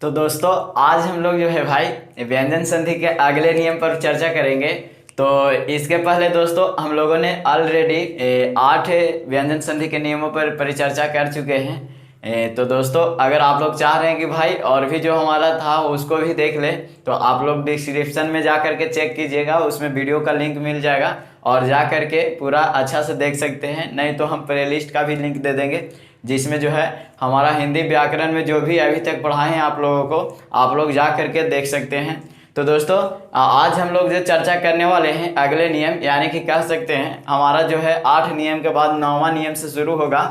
तो दोस्तों आज हम लोग जो है भाई व्यंजन संधि के अगले नियम पर चर्चा करेंगे। तो इसके पहले दोस्तों हम लोगों ने ऑलरेडी 8 व्यंजन संधि के नियमों पर परिचर्चा कर चुके हैं। तो दोस्तों अगर आप लोग चाह रहे हैं कि भाई और भी जो हमारा था उसको भी देख ले तो आप लोग डिस्क्रिप्शन में जा करके चेक कीजिएगा, उसमें वीडियो का लिंक मिल जाएगा और जा करके पूरा अच्छा से देख सकते हैं। नहीं तो हम प्लेलिस्ट का भी लिंक दे देंगे जिसमें जो है हमारा हिंदी व्याकरण में जो भी अभी तक पढ़ाए हैं आप लोगों को, आप लोग जा करके देख सकते हैं। तो दोस्तों आज हम लोग जो चर्चा करने वाले हैं अगले नियम, यानी कि कह सकते हैं हमारा जो है 8 नियम के बाद 9वां नियम से शुरू होगा।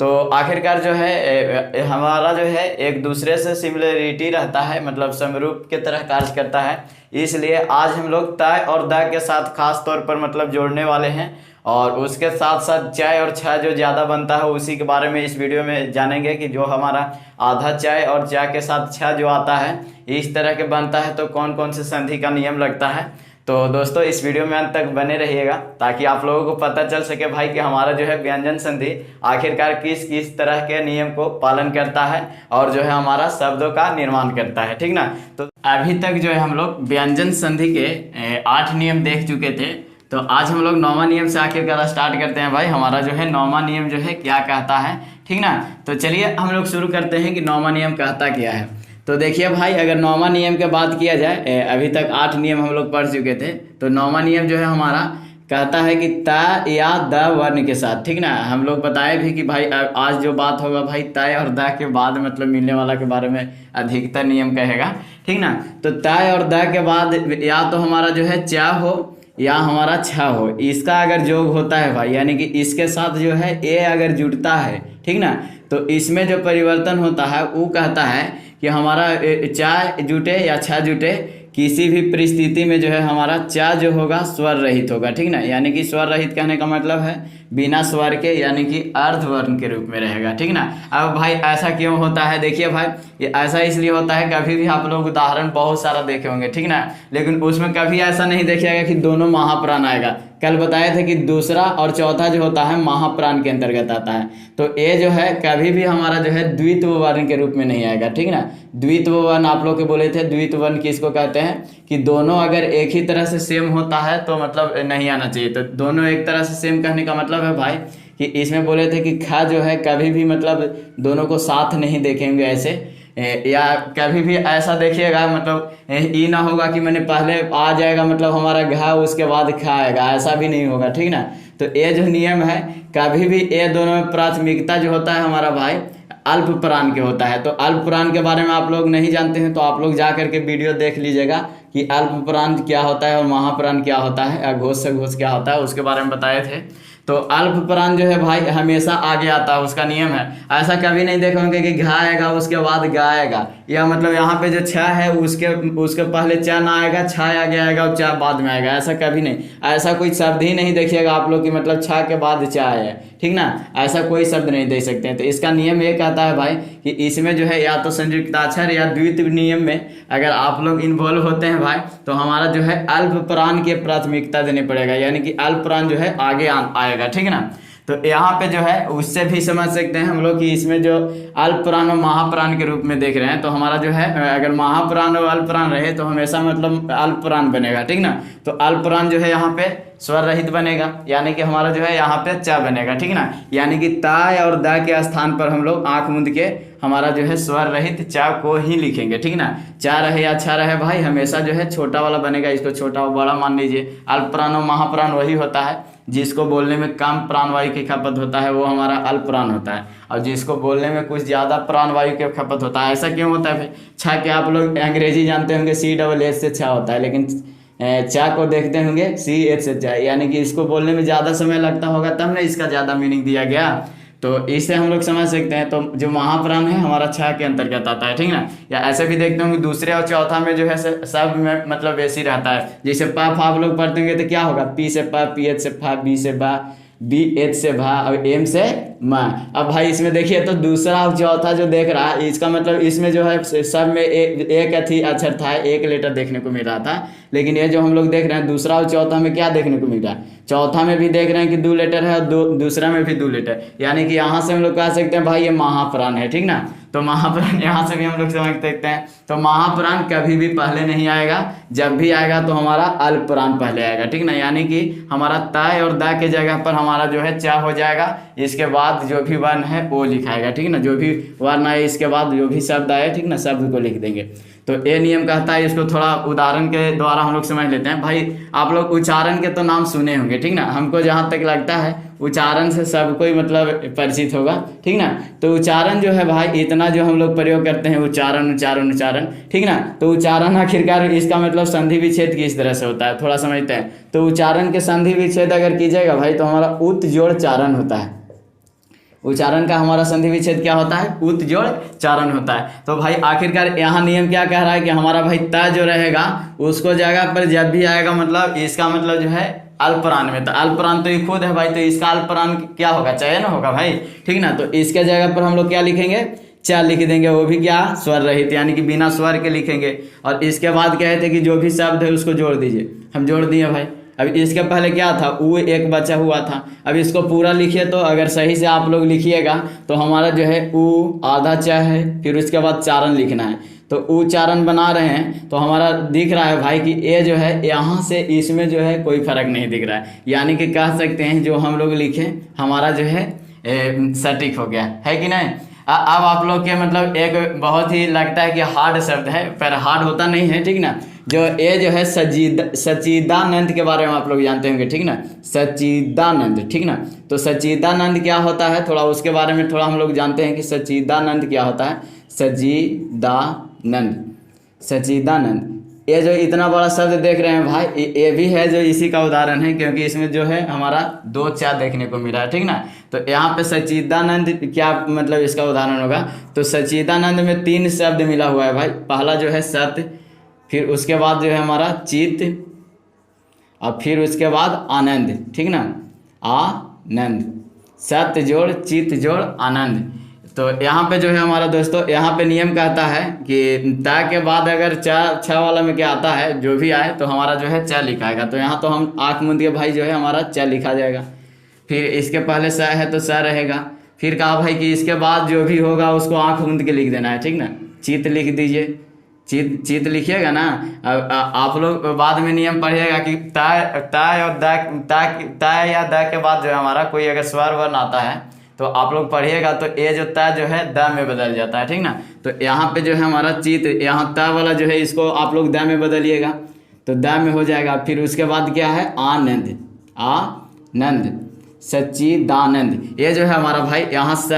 तो आखिरकार जो है हमारा जो है एक दूसरे से सिमिलरिटी रहता है, मतलब समरूप के तरह कार्य करता है। इसलिए आज हम लोग तय और द के साथ खास तौर पर मतलब जोड़ने वाले हैं और उसके साथ साथ चाय और छा जो ज़्यादा बनता है उसी के बारे में इस वीडियो में जानेंगे कि जो हमारा आधा चाय और चाय के साथ छा जो आता है इस तरह के बनता है तो कौन कौन से संधि का नियम लगता है। तो दोस्तों इस वीडियो में अंत तक बने रहिएगा ताकि आप लोगों को पता चल सके भाई कि हमारा जो है व्यंजन संधि आखिरकार किस किस तरह के नियम को पालन करता है और जो है हमारा शब्दों का निर्माण करता है, ठीक ना। तो अभी तक जो है हम लोग व्यंजन संधि के 8 नियम देख चुके थे। तो आज हम लोग 9वां नियम से आखिरकार स्टार्ट करते हैं भाई। हमारा जो है 9वां नियम जो है क्या कहता है, ठीक ना। तो चलिए हम लोग शुरू करते हैं कि 9वां नियम कहता क्या है। तो देखिए भाई अगर 9वां नियम की बात किया जाए, अभी तक 8 नियम हम लोग पढ़ चुके थे। तो 9वां नियम जो है हमारा कहता है कि त या द वर्ण के साथ, ठीक ना। हम लोग बताए भी कि भाई आज जो बात होगा भाई तय और द के बाद मतलब मिलने वाला के बारे में अधिकतर नियम कहेगा, ठीक ना। तो तय और द के बाद या तो हमारा जो है चा हो या हमारा छा हो, इसका अगर योग होता है भाई, यानी कि इसके साथ जो है ए अगर जुड़ता है, ठीक ना, तो इसमें जो परिवर्तन होता है वो कहता है कि हमारा चा जुटे या छा जुटे, किसी भी परिस्थिति में जो है हमारा चा जो होगा स्वर रहित होगा, ठीक ना। यानी कि स्वर रहित कहने का मतलब है बिना स्वर के, यानी कि अर्धवर्ण के रूप में रहेगा, ठीक ना। अब भाई ऐसा क्यों होता है, देखिए भाई ये ऐसा इसलिए होता है, कभी भी आप लोग उदाहरण बहुत सारा देखे होंगे, ठीक ना, लेकिन उसमें कभी ऐसा नहीं देखिएगा कि दोनों महाप्राण आएगा। कल बताए थे कि दूसरा और चौथा जो होता है महाप्राण के अंतर्गत आता है। तो ये जो है कभी भी हमारा जो है द्वित्व वर्ण के रूप में नहीं आएगा, ठीक ना। द्वित्व वर्ण आप लोग के बोले थे, द्वित्व वर्ण किसको कहते हैं कि दोनों अगर एक ही तरह से सेम होता है तो मतलब नहीं आना चाहिए। तो दोनों एक तरह से सेम कहने का मतलब है भाई कि इसमें बोले थे कि खा जो है कभी भी मतलब दोनों को साथ नहीं देखेंगे ऐसे, या कभी भी ऐसा देखिएगा मतलब ये ना होगा कि मैंने पहले आ जाएगा मतलब हमारा घा उसके बाद खा आएगा, ऐसा भी नहीं होगा, ठीक ना। तो ये जो नियम है कभी भी ये दोनों में प्राथमिकता जो होता है हमारा भाई अल्प प्राण के होता है। तो अल्प प्राण के बारे में आप लोग नहीं जानते हैं तो आप लोग जा करके वीडियो देख लीजिएगा कि अल्प प्राण क्या होता है और महाप्राण क्या होता है, घोष से घोष क्या होता है, उसके बारे में बताए थे। तो अल्प प्राण जो है भाई हमेशा आगे आता है, उसका नियम है। ऐसा कभी नहीं देखोगे कि घा आएगा उसके बाद गा आएगा, या मतलब यहाँ पे जो छ है उसके पहले चा ना आएगा, छा आगे आएगा और चा बाद में आएगा, ऐसा कभी नहीं। ऐसा कोई शब्द ही नहीं देखिएगा आप लोग कि मतलब छा के बाद चा है, ठीक ना, ऐसा कोई शब्द नहीं दे सकते हैं। तो इसका नियम ये कहता है भाई कि इसमें जो है या तो संयुक्ताक्षर या द्वित्व नियम में अगर आप लोग इन्वॉल्व होते हैं भाई तो हमारा जो है अल्प प्राण के प्राथमिकता देनी पड़ेगा, यानी कि अल्प प्राण जो है आगे आएगा, ठीक है ना। तो यहाँ पे जो है उससे भी समझ सकते हैं हम लोग कि इसमें जो अल्प प्राण और महाप्राण के रूप में देख रहे हैं तो हमारा जो है अगर महाप्राण और अल्प प्राण रहे तो हमेशा मतलब अल्प प्राण बनेगा, ठीक ना। तो अल्प प्राण जो है यहाँ पे स्वर रहित बनेगा, यानी कि हमारा जो है यहाँ पे च बनेगा, ठीक ना। यानी कि ताय और द के स्थान पर हम लोग आंख मूंद के हमारा जो है स्वर रहित चा को ही लिखेंगे, ठीक ना। चा रहे या अच्छा रहे भाई हमेशा जो है छोटा वाला बनेगा, इसको छोटा और बड़ा मान लीजिए। अल्प प्राण और महाप्राण वही होता है जिसको बोलने में कम प्राणवायु की खपत होता है वो हमारा अल्प प्राण होता है, और जिसको बोलने में कुछ ज़्यादा प्राणवायु की खपत होता है। ऐसा क्यों होता है? छा के आप लोग अंग्रेजी जानते होंगे CHH से छा होता है, लेकिन चा को देखते होंगे CH से चा, यानी कि इसको बोलने में ज़्यादा समय लगता होगा तब ना इसका ज़्यादा मीनिंग दिया गया। तो इससे हम लोग समझ सकते हैं। तो जो महाप्राण है हमारा छा के अंतर्गत आता है, ठीक ना। या ऐसे भी देखते होंगे दूसरे और चौथा में जो है सब में मतलब वैसे ही रहता है। जैसे पा फा आप लोग पढ़ते होंगे तो क्या होगा, पी से पा, PH से फा, बी से बा, BH से भा और M से माँ। अब भाई इसमें देखिए तो दूसरा और चौथा जो देख रहा है इसका मतलब इसमें जो है सब में एक अथी अक्षर था, एक लेटर देखने को मिल रहा था, लेकिन ये जो हम लोग देख रहे हैं दूसरा और चौथा में क्या देखने को मिल रहा है, चौथा में भी देख रहे हैं कि 2 लेटर है और दूसरा में भी 2 लेटर, यानी कि यहाँ से हम लोग कह सकते हैं भाई ये महाप्राण है, ठीक ना। तो महाप्राण यहाँ से भी हम लोग समझ सकते हैं। तो महाप्राण कभी भी पहले नहीं आएगा, जब भी आएगा तो हमारा अल्पप्राण पहले आएगा, ठीक ना। यानी कि हमारा तय और द के जगह पर हमारा जो है चा हो जाएगा, इसके बाद जो भी वर्ण है वो लिखाएगा, ठीक ना। जो भी वर्ण आए इसके बाद जो भी शब्द आए, ठीक ना, शब्द को लिख देंगे। तो ये नियम कहता है, इसको थोड़ा उदाहरण के द्वारा हम लोग समझ लेते हैं। भाई आप लोग उच्चारण के तो नाम सुने होंगे, ठीक ना। हमको जहाँ तक लगता है उच्चारण से सब कोई मतलब परिचित होगा, ठीक ना। तो उच्चारण जो है भाई इतना जो हम लोग प्रयोग करते हैं, उच्चारण उच्चारण उच्चारण, ठीक ना। तो उच्चारण आखिरकार इसका मतलब संधि विच्छेद किस तरह से होता है थोड़ा समझते हैं। तो उच्चारण के संधि विच्छेद अगर कीजिएगा भाई तो हमारा उत जोड़ चारण होता है। उच्चारण का हमारा संधि विच्छेद क्या होता है, उत जोड़ चारण होता है। तो भाई आखिरकार यहाँ नियम क्या कह रहा है कि हमारा भाई त जो रहेगा उसको जगह पर जब भी आएगा मतलब इसका मतलब जो है अल्पप्राण में, तो अल्पप्राण तो ये खुद है भाई, तो इसका अल्पप्राण क्या होगा, चयन होगा भाई, ठीक ना। तो इसके जगह पर हम लोग क्या लिखेंगे, चा लिख देंगे, वो भी क्या स्वर रहित, यानी कि बिना स्वर के लिखेंगे। और इसके बाद क्या है कि जो भी शब्द है उसको जोड़ दीजिए, हम जोड़ दिए भाई। अब इसके पहले क्या था, ऊ एक बचा हुआ था। अब इसको पूरा लिखिए, तो अगर सही से आप लोग लिखिएगा तो हमारा जो है ऊ आधा चा है, फिर उसके बाद चारण लिखना है। तो उच्चारण बना रहे हैं तो हमारा दिख रहा है भाई कि ये जो है यहाँ से इसमें जो है कोई फर्क नहीं दिख रहा है, यानी कि कह सकते हैं जो हम लोग लिखे हमारा जो है सटीक हो गया है कि नहीं। अब आप लोग के मतलब एक बहुत ही लगता है कि हार्ड शब्द है, पर हार्ड होता नहीं है, ठीक ना। जो ये जो है सच्चिदानंद के बारे में आप लोग जानते होंगे, ठीक ना, सच्चिदानंद, ठीक ना। तो सच्चिदानंद क्या होता है, थोड़ा उसके बारे में थोड़ा हम लोग जानते हैं कि सच्चिदानंद क्या होता है। सच्चिदानंद, सच्चिदानंद, ये जो इतना बड़ा शब्द देख रहे हैं भाई, ये भी है जो इसी का उदाहरण है, क्योंकि इसमें जो है हमारा दो चा देखने को मिला है, ठीक ना। तो यहाँ पे सच्चिदानंद क्या मतलब इसका उदाहरण होगा, तो सच्चिदानंद में 3 शब्द मिला हुआ है भाई। पहला जो है सत्य, फिर उसके बाद जो है हमारा चित्त, और फिर उसके बाद आनंद, ठीक ना, आनंद, सत्य जोड़ चित्त जोड़ आनंद। तो यहाँ पे जो है हमारा दोस्तों, यहाँ पे नियम कहता है कि ता के बाद अगर छ वाला में क्या आता है, जो भी आए तो हमारा जो है च लिखाएगा। तो यहाँ तो हम आँख मूंद के भाई जो है हमारा च लिखा जाएगा, फिर इसके पहले स है तो स रहेगा, फिर कहा भाई कि इसके बाद जो भी होगा उसको आँख मूंद के लिख देना है, ठीक ना। चित्त लिख दीजिए, चित्त लिखिएगा ना। अब आप लोग बाद में नियम पढ़िएगा कि तय और तय या द के बाद जो है हमारा कोई अगर स्वर वर्ण आता है तो आप लोग पढ़िएगा तो ये जो त जो है द में बदल जाता है, ठीक ना। तो यहाँ पे जो है हमारा चित्त, यहाँ त वाला जो है इसको आप लोग द में बदलिएगा तो द में हो जाएगा। फिर उसके बाद क्या है, आनंद, आनंद, सच्चिदानंद। ये जो है हमारा भाई यहाँ स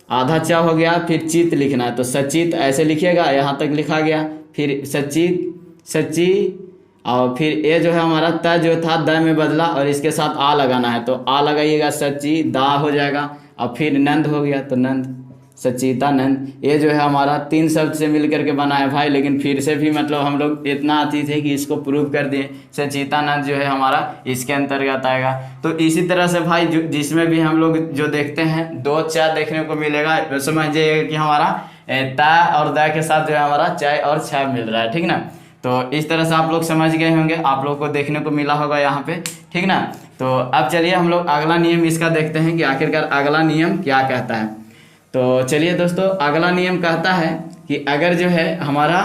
आधा चा हो गया, फिर चित्त लिखना है तो सचित ऐसे लिखिएगा, यहाँ तक लिखा गया, फिर सचित सच्ची, और फिर ये जो है हमारा त जो था द में बदला और इसके साथ आ लगाना है तो आ लगाइएगा, सच्ची दा हो जाएगा, और फिर नंद हो गया तो नंद, सच्चिदानंद। ये जो है हमारा 3 शब्द से मिल करके बना है भाई, लेकिन फिर से भी मतलब हम लोग इतना आती थे कि इसको प्रूव कर दिए, सच्चिदानंद जो है हमारा इसके अंतर्गत आएगा। तो इसी तरह से भाई जिसमें भी हम लोग जो देखते हैं 2 चा देखने को मिलेगा, समझिए कि हमारा ता और दा के साथ जो है हमारा चाय और छा मिल रहा है, ठीक ना। तो इस तरह से आप लोग समझ गए होंगे, आप लोग को देखने को मिला होगा यहाँ पे, ठीक ना। तो अब चलिए हम लोग अगला नियम इसका देखते हैं कि आखिरकार अगला नियम क्या कहता है। तो चलिए दोस्तों, अगला नियम कहता है कि अगर जो है हमारा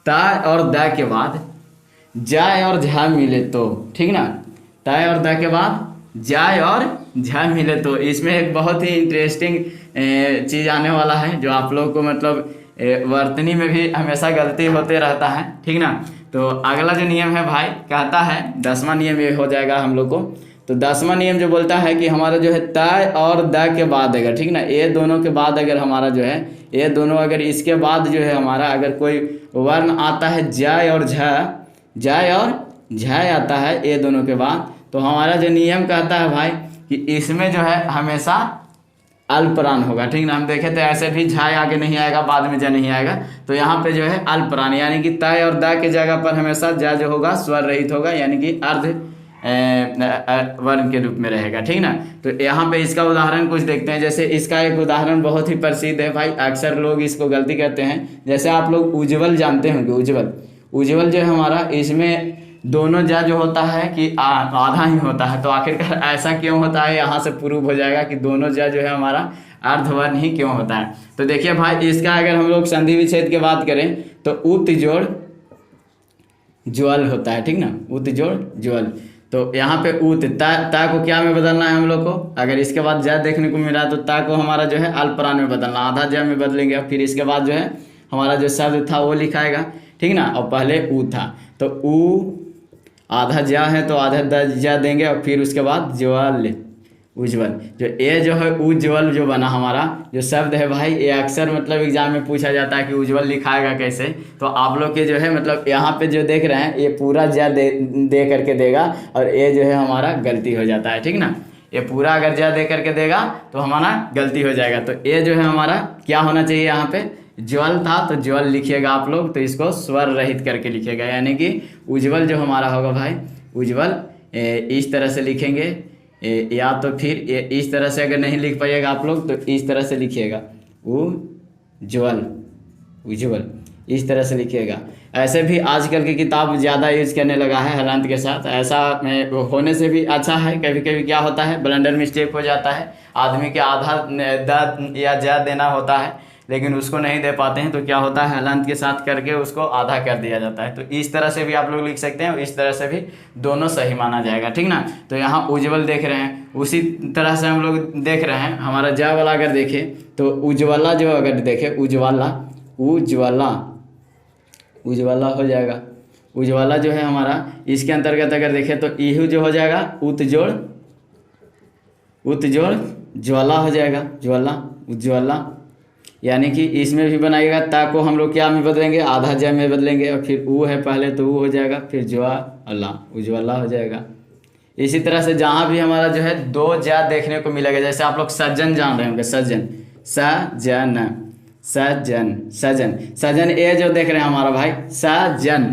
ता और द के बाद जाय और झा मिले तो, ठीक ना, ता और द के बाद जाय और झा मिले तो इसमें एक बहुत ही इंटरेस्टिंग चीज़ आने वाला है जो आप लोग को मतलब वर्तनी में भी हमेशा गलती होते रहता है, ठीक ना। तो अगला जो नियम है भाई कहता है 10वां नियम ये हो जाएगा हम लोग को। तो 10वां नियम जो बोलता है कि हमारा जो है तय और द के बाद अगर, ठीक ना, ये दोनों के बाद अगर हमारा जो है ये दोनों अगर इसके बाद जो है हमारा अगर कोई वर्ण आता है जाय और झ, जाय और झ आता है ये दोनों के बाद, तो हमारा जो नियम कहता है भाई कि इसमें जो है हमेशा अल्पप्राण होगा, ठीक ना। हम देखे तो ऐसे भी झा आगे नहीं आएगा, बाद में जा नहीं आएगा, तो यहाँ पे जो है अल्पप्राण, यानी कि तय और द के जगह पर हमेशा जा जो होगा स्वर रहित होगा, यानी कि अर्ध वर्ण के रूप में रहेगा, ठीक ना। तो यहाँ पे इसका उदाहरण कुछ देखते हैं। जैसे इसका एक उदाहरण बहुत ही प्रसिद्ध है भाई, अक्सर लोग इसको गलती करते हैं। जैसे आप लोग उज्ज्वल जानते होंगे, उज्ज्वल, उज्ज्वल जो है हमारा इसमें दोनों जा जो होता है कि आधा ही होता है। तो आखिरकार ऐसा क्यों होता है, यहाँ से प्रूव हो जाएगा कि दोनों जा जो है हमारा अर्धवर्ण ही क्यों होता है। तो देखिए भाई, इसका अगर हम लोग संधि विच्छेद की बात करें तो उत जोड़ ज्वल होता है, ठीक ना, उत जोड़ ज्वल। तो यहाँ पे उत ता को क्या में बदलना है हम लोग को, अगर इसके बाद ज देखने को मिला तो ता को हमारा जो है अल्पप्राण में बदलना, आधा ज में बदलेंगे, फिर इसके बाद जो है हमारा जो शब्द था वो लिखाएगा, ठीक ना। और पहले ऊ था तो ऊ आधा ज है तो आधा ज देंगे, और फिर उसके बाद ज्वल उज्ज्वल, जो ए जो है उज्ज्वल जो बना हमारा जो शब्द है भाई, ये अक्सर मतलब एग्जाम में पूछा जाता है कि उज्ज्वल लिखाएगा कैसे। तो आप लोग के जो है मतलब यहाँ पे जो देख रहे हैं ये पूरा ज दे करके देगा, और ये जो है हमारा गलती हो जाता है, ठीक ना। ये पूरा अगर ज दे करके देगा तो हमारा गलती हो जाएगा। तो ये जो है हमारा क्या होना चाहिए, यहाँ पे ज्वल था तो ज्वल लिखिएगा आप लोग, तो इसको स्वर रहित करके लिखिएगा, यानी कि उज्ज्वल जो हमारा होगा भाई उज्ज्वल इस तरह से लिखेंगे, या तो फिर इस तरह से अगर नहीं लिख पाइएगा आप लोग तो इस तरह से लिखिएगा उज्ज्वल उज्ज्वल, इस तरह से लिखिएगा। ऐसे भी आजकल की किताब ज़्यादा यूज करने लगा है हलंत के साथ, ऐसा होने से भी अच्छा है। कभी कभी क्या होता है ब्लंडर मिस्टेक हो जाता है, आदमी के आधा द या ज देना होता है लेकिन उसको नहीं दे पाते हैं, तो क्या होता है हलंत के साथ करके उसको आधा कर दिया जाता है। तो इस तरह से भी आप लोग लिख सकते हैं, इस तरह से भी दोनों सही माना जाएगा, ठीक ना। तो यहाँ उज्ज्वल देख रहे हैं, उसी तरह से हम लोग देख रहे हैं हमारा ज वाला अगर देखें तो उज्ज्वला जो अगर देखें उज्ज्वला उज्ज्वला उज्ज्वला हो जाएगा। उज्ज्वला जो है हमारा इसके अंतर्गत अगर देखें तो इहू जो हो जाएगा उत जोड़ ज्वाला हो जाएगा, ज्वाला उज्ज्वला, यानी कि इसमें भी बनाइएगा ता को हम लोग क्या में बदलेंगे, आधा ज में बदलेंगे, और फिर ऊ है पहले तो ऊ हो जाएगा, फिर ज्वाला उज्ज्वला हो जाएगा। इसी तरह से जहाँ भी हमारा जो है दो ज देखने को मिलेगा, जैसे आप लोग सज्जन जान रहे होंगे, सज्जन सजन सज्जन सजन सजन, ये जो देख रहे हैं हमारा भाई सजन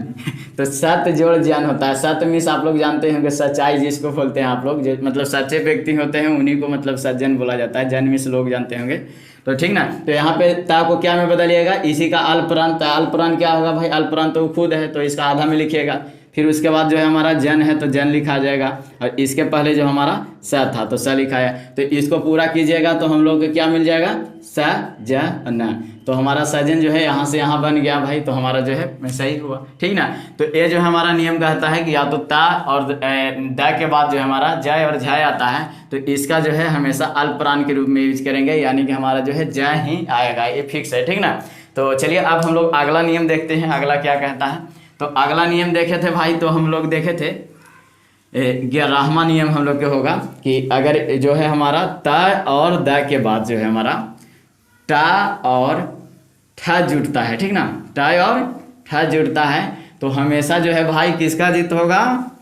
तो सत जोड़ जन होता है। सत मीन्स आप लोग जानते होंगे सच्चाई जिसको बोलते हैं आप लोग, जो मतलब सच्चे व्यक्ति होते हैं उन्हीं को मतलब सज्जन बोला जाता है, जन मीन्स लोग जानते होंगे, तो ठीक ना। तो यहाँ पे ता को क्या में बदलिएगा, इसी का अल्पप्राण, अल्पप्राण क्या होगा भाई, अल्पप्राण तो खुद है तो इसका आधा में लिखिएगा, फिर उसके बाद जो है हमारा जन है तो जन लिखा जाएगा, और इसके पहले जो हमारा स था तो स लिखा है। तो इसको पूरा कीजिएगा तो हम लोग को क्या मिल जाएगा, सजन। तो हमारा सजन जो है यहाँ से यहाँ बन गया भाई, तो हमारा जो है सही हुआ, ठीक ना। तो ये जो हमारा नियम कहता है कि या तो ता और द के बाद जो हमारा जय और झय आता है तो इसका जो है हमेशा अल्पप्राण के रूप में यूज करेंगे, यानी कि हमारा जो है जय ही आएगा, ये फिक्स है, ठीक ना। तो चलिए अब हम लोग अगला नियम देखते हैं, अगला क्या कहता है। तो अगला नियम देखे थे भाई, तो हम लोग देखे थे 11वां नियम हम लोग के होगा कि अगर जो है हमारा त और द के बाद जो है हमारा टा और ठ जुड़ता है, ठीक ना, टा और ठ जुड़ता है तो हमेशा जो है भाई किसका जीत होगा,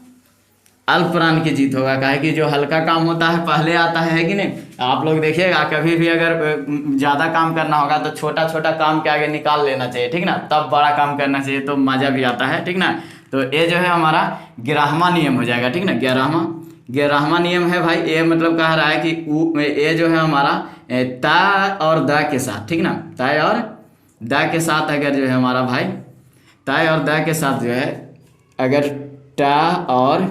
अल्पप्राण की जीत होगा। काहे कि जो हल्का काम होता है पहले आता है कि नहीं। आप लोग देखिएगा कभी भी अगर ज़्यादा काम करना होगा तो छोटा छोटा काम के आगे निकाल लेना चाहिए, ठीक ना, तब बड़ा काम करना चाहिए तो मज़ा भी आता है, ठीक ना। तो ये जो है हमारा 11वां नियम हो जाएगा, ठीक ना। 11वां नियम है भाई, ये मतलब कह रहा है कि ये जो है हमारा ता और द के साथ, ठीक ना, ता और द के साथ अगर जो है हमारा भाई ता और द के साथ जो है अगर टा और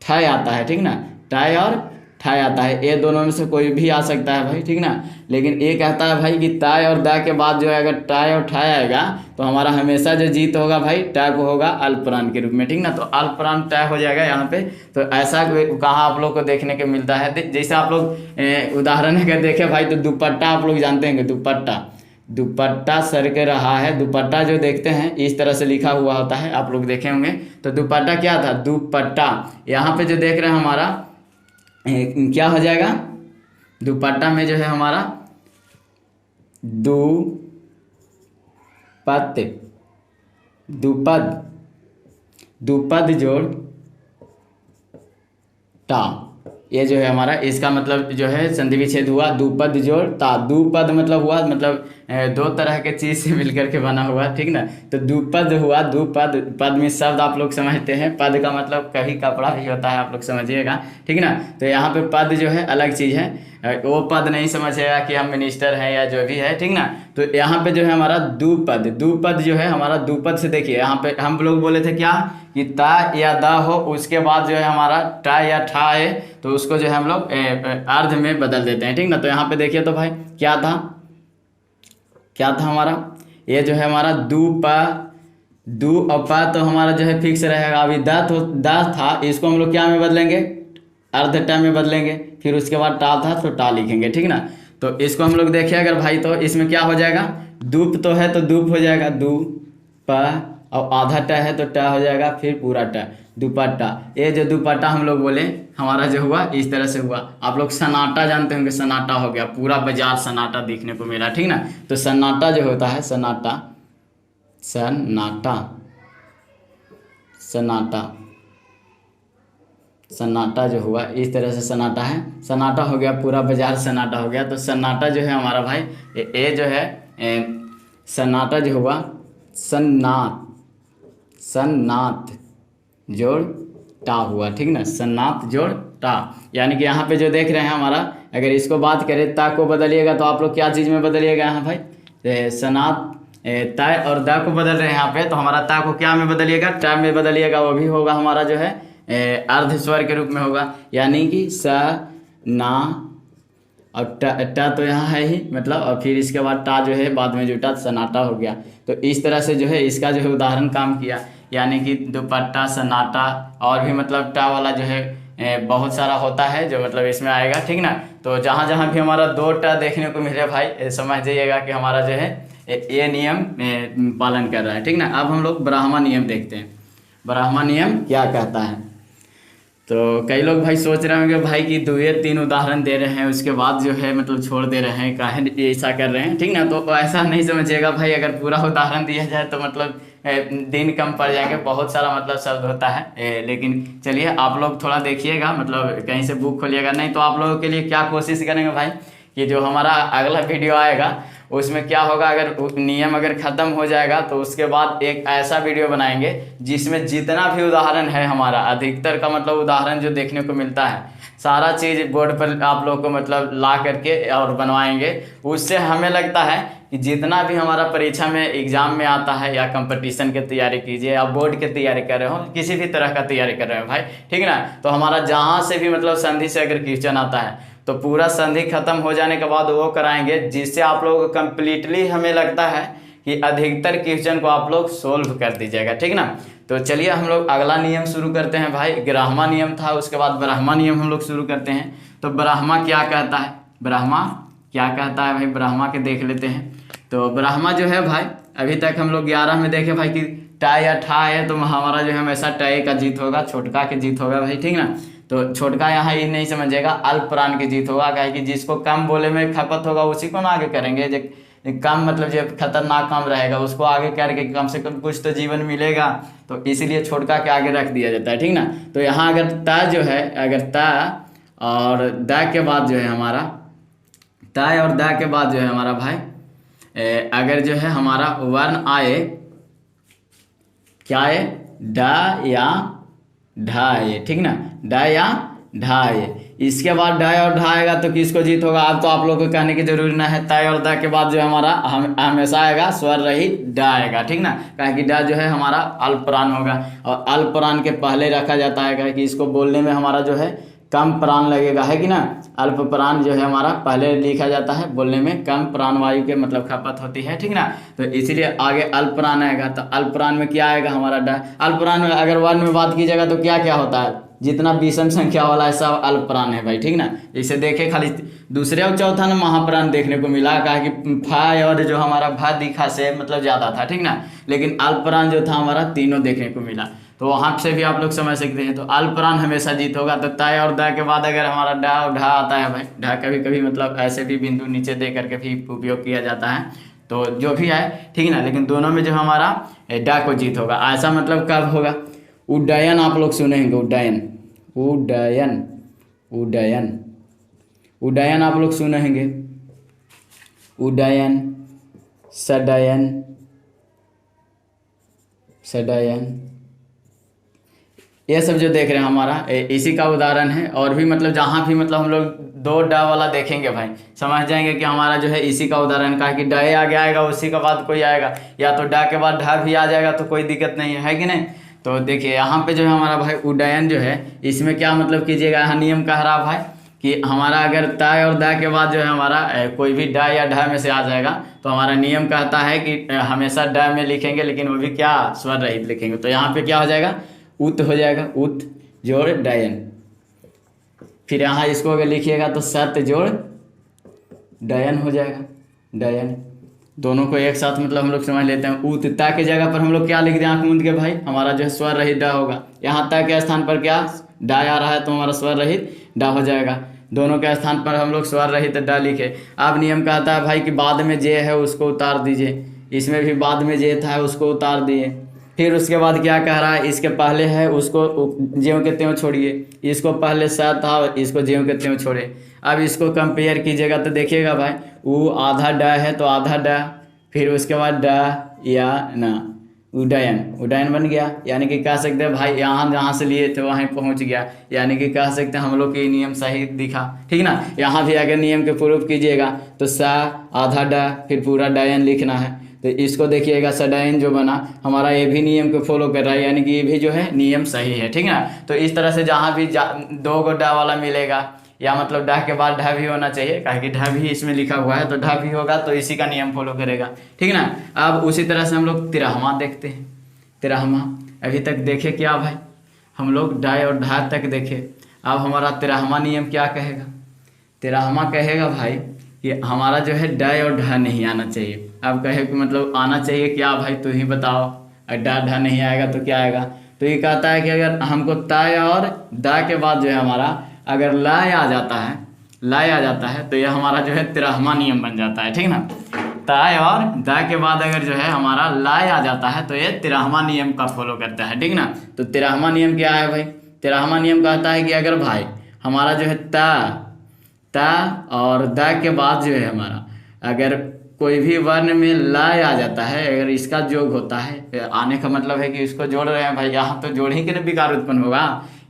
ठ आता है, ठीक ना, टा और ठ आता है, ये दोनों में से कोई भी आ सकता है भाई, ठीक ना। लेकिन ये कहता है भाई कि ता और द के बाद जो है अगर टा और ठ आएगा तो हमारा हमेशा जो जीत होगा भाई टा को होगा अल्पप्राण के रूप में, ठीक ना। तो अल्पप्राण टा हो जाएगा यहाँ पे। तो ऐसा कहाँ आप लोग को देखने को मिलता है, जैसे आप लोग उदाहरण अगर देखें भाई तो दुपट्टा आप लोग जानते हैं, दुपट्टा सर के रहा है, दुपट्टा जो देखते हैं इस तरह से लिखा हुआ होता है, आप लोग देखे होंगे। तो दुपट्टा क्या था, दुपट्टा, यहाँ पे जो देख रहे हैं हमारा क्या हो जाएगा, दुपट्टा में जो है हमारा दुपद जोड़ टा, ये जो है हमारा इसका मतलब जो है संधि विच्छेद हुआ, दुपद जोड़ ता। दुपद मतलब हुआ मतलब दो तरह के चीज से मिलकर के बना हुआ, ठीक ना। तो दुपद हुआ, दुपद, पद में शब्द आप लोग समझते हैं, पद का मतलब कभी कपड़ा भी होता है, आप लोग समझिएगा, ठीक ना। तो यहाँ पे पद जो है अलग चीज़ है, वो पद नहीं समझेगा कि हम मिनिस्टर हैं या जो भी है, ठीक ना। तो यहाँ पे जो है हमारा दुपद, दुपद जो है हमारा दुपद से देखिए यहाँ पे हम लोग बोले थे क्या कि ता या दा हो, उसके बाद जो है हमारा टा या ठा है, तो उसको जो है हम लोग अर्ध में बदल देते हैं, ठीक ना। तो यहाँ पे देखिए तो भाई क्या था, क्या था हमारा, ये जो है हमारा दू पा, दू और पा तो हमारा जो है फिक्स रहेगा। अभी दा तो दा था, इसको हम लोग क्या में बदलेंगे, अर्ध टा में बदलेंगे। फिर उसके बाद टा था तो टा लिखेंगे, ठीक ना। तो इसको हम लोग देखिए अगर भाई, तो इसमें क्या हो जाएगा, दूप तो है तो दूप हो जाएगा, दू पा, और आधा टा है तो टा हो जाएगा, फिर पूरा टा, दुपट्टा। ये जो दुपट्टा हम लोग बोले हमारा जो हुआ इस तरह से हुआ। आप लोग सन्नाटा जानते होंगे, सन्नाटा हो गया, पूरा बाजार सन्नाटा देखने को मिला, ठीक ना। तो सन्नाटा जो होता है, सन्नाटा, सन्नाटा, सन्नाटा, सन्नाटा जो हुआ इस तरह से सन्नाटा है, सन्नाटा हो गया, पूरा बाजार सन्नाटा हो गया। तो सन्नाटा जो है हमारा भाई ये जो है सन्नाटा जो हुआ, सन्नाट, सन्नाट जोड़ टा हुआ, ठीक ना, सन्नाट जोड़ टा। यानी कि यहाँ पे जो देख रहे हैं हमारा, अगर इसको बात करें ता को बदलिएगा तो आप लोग क्या चीज़ में बदलिएगा यहाँ भाई, सन्नाट ता और दा को बदल रहे हैं यहाँ पे, तो हमारा ता को क्या में बदलिएगा, टा में बदलिएगा, वो भी होगा हमारा जो है अर्ध स्वर के रूप में होगा। यानी कि स ना और टा तो यहाँ है ही मतलब, और फिर इसके बाद टा जो है बाद में जुटा, सन्नाटा हो गया। तो इस तरह से जो है इसका जो है उदाहरण काम किया, यानी कि दुपट्टा, सन्नाटा, और भी मतलब टा वाला जो है बहुत सारा होता है जो मतलब इसमें आएगा, ठीक ना। तो जहाँ जहाँ भी हमारा दो टा देखने को मिले भाई समझ जाइएगा कि हमारा जो है ये नियम पालन कर रहा है, ठीक ना। अब हम लोग ब्राह्मण नियम देखते हैं, ब्राह्मण नियम क्या कहता है। तो कई लोग भाई सोच रहे होंगे भाई कि दो या तीन उदाहरण दे रहे हैं उसके बाद जो है मतलब छोड़ दे रहे हैं, काहे ऐसा कर रहे हैं, ठीक ना। तो ऐसा नहीं समझिएगा भाई, अगर पूरा उदाहरण दिया जाए तो मतलब दिन कम पड़ जाएंगे, बहुत सारा मतलब शब्द होता है। लेकिन चलिए आप लोग थोड़ा देखिएगा, मतलब कहीं से बुक खोलिएगा, नहीं तो आप लोगों के लिए क्या कोशिश करेंगे भाई कि जो हमारा अगला वीडियो आएगा उसमें क्या होगा, अगर नियम अगर ख़त्म हो जाएगा तो उसके बाद एक ऐसा वीडियो बनाएंगे जिसमें जितना भी उदाहरण है हमारा, अधिकतर का मतलब उदाहरण जो देखने को मिलता है, सारा चीज़ बोर्ड पर आप लोग को मतलब ला करके और बनवाएंगे। उससे हमें लगता है कि जितना भी हमारा परीक्षा में एग्जाम में आता है, या कंपटीशन की तैयारी कीजिए, या बोर्ड की तैयारी कर रहे हो, किसी भी तरह का तैयारी कर रहे हो भाई, ठीक ना। तो हमारा जहाँ से भी मतलब संधि से अगर क्वेश्चन आता है तो पूरा संधि खत्म हो जाने के बाद वो कराएंगे, जिससे आप लोग कंप्लीटली हमें लगता है कि अधिकतर क्वेश्चन को आप लोग सोल्व कर दीजिएगा, ठीक ना। तो चलिए हम लोग अगला नियम शुरू करते हैं भाई। ग्राह्मा नियम था, उसके बाद ब्राह्मा नियम हम लोग शुरू करते हैं। तो ब्राह्मा क्या कहता है, ब्राह्मा क्या कहता है भाई, ब्राह्मा के देख लेते हैं। तो ब्राह्मा जो है भाई, अभी तक हम लोग 11 में देखे भाई कि टा या ठा है, तो हमारा जो है हमेशा टाई का जीत होगा, छोटका के जीत होगा भाई, ठीक ना। तो छोटका यहाँ ये नहीं समझेगा, अल्प प्राण की जीत होगा, कहे कि जिसको कम बोले में खपत होगा उसी को ना आगे करेंगे, जो कम मतलब जो खतरनाक काम रहेगा उसको आगे करके कम से कम कुछ तो जीवन मिलेगा, तो इसीलिए छोटका के आगे रख दिया जाता है, ठीक ना। तो यहाँ अगर ता जो है, अगर ता और दा के बाद जो है हमारा, ता और दा के बाद जो है हमारा भाई अगर जो है हमारा वर्ण आए, क्या है, डा या ढा आए, ठीक ना, डा या ढा आए, इसके बाद डा और ढा आएगा तो किसको जीत होगा। अब तो आप लोग को कहने की जरूरी ना है, तय और दा के बाद जो है हमारा हमेशा आएगा स्वर रहित डा आएगा, ठीक ना। कहे कि डा जो है हमारा अल्प प्राण होगा, और अल्प प्राण के पहले रखा जाता है, कहे कि इसको बोलने में हमारा जो है कम प्राण लगेगा, है कि ना। अल्प प्राण जो है हमारा पहले लिखा जाता है, बोलने में कम प्राण वायु के मतलब खपत होती है, ठीक ना। तो इसीलिए आगे अल्प प्राण आएगा, तो अल्प प्राण में क्या आएगा हमारा डा। अल्प प्राण में अगर वर्ण में बात कीजिएगा तो क्या क्या होता है, जितना विषम संख्या वाला है सब अल्प प्राण है भाई, ठीक ना। इसे देखे खाली दूसरे और चौथा ना महाप्राण देखने को मिला, कहा कि फा और जो हमारा भा दिखा से मतलब ज़्यादा था, ठीक ना। लेकिन अल्प प्राण जो था हमारा तीनों देखने को मिला, तो वहाँ से भी आप लोग समझ सकते हैं। तो अल्प प्राण हमेशा जीत होगा। तो तय और दा के बाद अगर हमारा डा और ढा आता है भाई, ढा कभी कभी मतलब ऐसे भी बिंदु नीचे दे करके भी उपयोग किया जाता है, तो जो भी है ठीक ना। लेकिन दोनों में जो हमारा डा को जीत होगा। ऐसा मतलब कब होगा, उड्डयन आप लोग सुने होंगे, उड्डयन, उड्डयन, उड्डयन, उड्डयन आप लोग सुने होंगे, उड्डयन, सडयन, सडयन, ये सब जो देख रहे हैं हमारा इसी का उदाहरण है। और भी मतलब जहाँ भी मतलब हम लोग दो डा वाला देखेंगे भाई, समझ जाएंगे कि हमारा जो है इसी का उदाहरण का है कि डे आगे आएगा, उसी के बाद कोई आएगा, या तो डा के बाद ढा भी आ जाएगा तो कोई दिक्कत नहीं है कि नहीं। तो देखिए यहाँ पे जो है हमारा भाई उड्डयन जो है, इसमें क्या मतलब कीजिएगा, यहाँ नियम कह रहा भाई कि हमारा अगर ताय और दा के बाद जो है हमारा कोई भी डा या ढा में से आ जाएगा, तो हमारा नियम कहता है कि हमेशा डा में लिखेंगे, लेकिन वो भी क्या, स्वर रहित लिखेंगे। तो यहाँ पे क्या हो जाएगा, उत हो जाएगा, उत जोड़ डयन। फिर यहाँ इसको अगर लिखिएगा तो सत जोड़ डयन हो जाएगा, डयन। दोनों को एक साथ मतलब हम लोग समझ लेते हैं। उत ता की जगह पर हम लोग क्या लिख दें आंख मूंद के भाई, हमारा जो है स्वर रहित डा होगा। यहाँ ता के स्थान पर क्या डा आ रहा है, तो हमारा स्वर रहित डा हो जाएगा। दोनों के स्थान पर हम लोग स्वर रहित डा लिखे। अब नियम कहता है भाई कि बाद में जे है उसको उतार दीजिए, इसमें भी बाद में जे था उसको उतार दिए। फिर उसके बाद क्या कह रहा है, इसके पहले है उसको ज्यों के त्यों छोड़िए, इसको पहले सा था इसको ज्यों के त्यों छोड़े। अब इसको कंपेयर कीजिएगा तो देखिएगा भाई, वो आधा डा है तो आधा डा, फिर उसके बाद डा या ना, उड्डयन, उड्डयन बन गया। यानी कि कह सकते हैं भाई यहाँ जहाँ से लिए थे वहीं पहुँच गया, यानी कि कह सकते हैं हम लोग के नियम सही दिखा, ठीक ना। यहाँ भी अगर नियम के प्रूफ कीजिएगा तो सा आधा डा फिर पूरा डयन लिखना है। तो इसको देखिएगा सडयन जो बना हमारा, ये भी नियम को फॉलो कर रहा है, यानी कि ये भी जो है नियम सही है, ठीक ना। तो इस तरह से जहाँ भी दो गो डा वाला मिलेगा, या मतलब डा के बाद ढा भी होना चाहिए, कहा कि ढा भी इसमें लिखा हुआ है तो ढा भी होगा, तो इसी का नियम फॉलो करेगा, ठीक ना। अब उसी तरह से हम लोग तिरहमा देखते हैं। तिरहमा अभी तक देखे क्या भाई, हम लोग डा और ढा तक देखे। अब हमारा तिरहमा नियम क्या कहेगा, तिरहमा कहेगा भाई कि हमारा जो है डा और ढा नहीं आना चाहिए। अब कहे कि मतलब आना चाहिए क्या भाई, तू ही बताओ। डा ढा नहीं आएगा तो क्या आएगा, तो ये कहता है कि अगर हमको ताय और दा के बाद जो है हमारा अगर लाय आ जाता है, लाय आ जाता है, तो यह हमारा जो है तिरहमा नियम बन जाता है, ठीक ना। ताय और दा के बाद अगर जो है हमारा लाय आ जाता है तो ये तिरहमा नियम का फॉलो करता है, ठीक ना। तो तिरहमा नियम क्या है भाई, तिरहमा नियम कहता है कि अगर भाई हमारा जो है ता और दा के बाद जो है हमारा अगर कोई भी वर्ण में लाय आ जाता है, अगर इसका जोग होता है, आने का मतलब है कि इसको जोड़ रहे हैं भाई, यहाँ तो जोड़ ही के ना विकार उत्पन्न होगा,